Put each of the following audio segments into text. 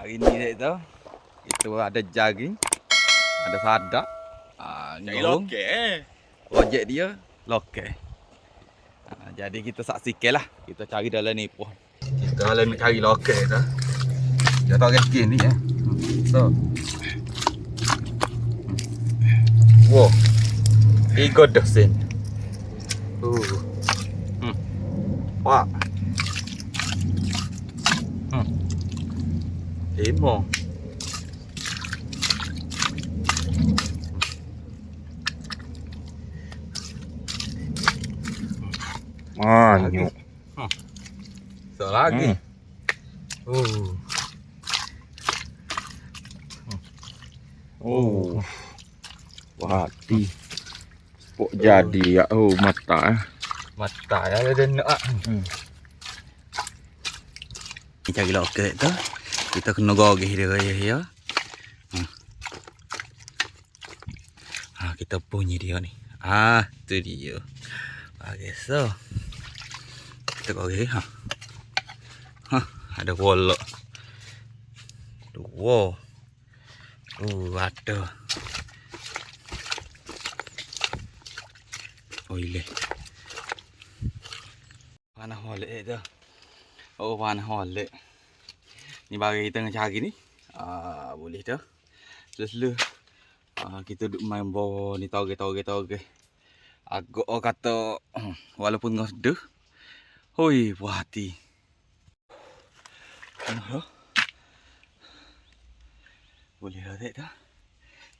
Hari ni tu kita ada jaring, ada sadak. Cari lokek Projek dia lokek. Jadi kita saksikan lah. Kita cari dalam ni pun. Kita kalau nak cari lokek tu. Dia tahu skin ni So. Wow. 3 dosen. Wah. 5. Banyak. So lagi. Wati. Spok jadi ya. Mata. Mata ya ada nak. Ni cari lokek tu. Kita kena gogeh dia ya. Kita bunyi dia ni. Tu dia. Okey, so kita gogeh ada wolok. Wow. Ada. Ile. Panah holek tu. Panah holek. Ni bagi kita cari ni. Boleh dah. Selu. Kita duk main bawa ni toge. Agak kata walaupun ngos deh. Hoi, puas hati. Boleh dah tak?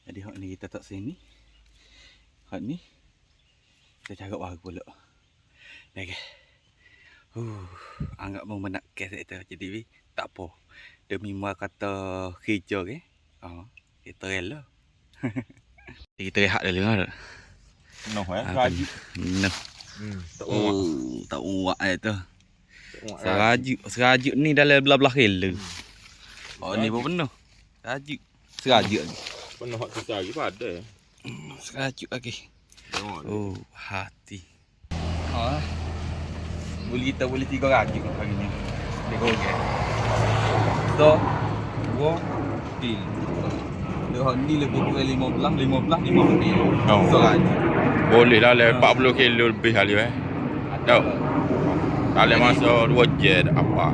Jadi hak ni kita tak sini. Hak ni kita cakap baru pula. Okey. Anggap mau menak kes itu jadi tak apa. Demi kata kerja ke. Kita rela. Kita rehat dulu kan. Noh raju. Noh. Tak uak tu. Serajuk ni dalam belah-belah kilo. Ni pun penuh. Serajuk lagi. Penuh hak susah lagi pada. Serajuk lagi. Hati. Kita boleh 3 rajuk hari ni. Dia gogek. So, 2 til. Dia ni lebih kurang 15 kilo. So rajuk. Boleh lah 40 kilo lebih kali Tahu. Dalam masa 2 jam apa.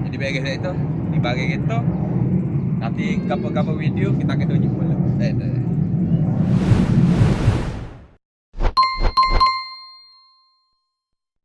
Jadi bagi saya tu, di bagi kita nanti kapal-kapal video kita akan tunjuk pula.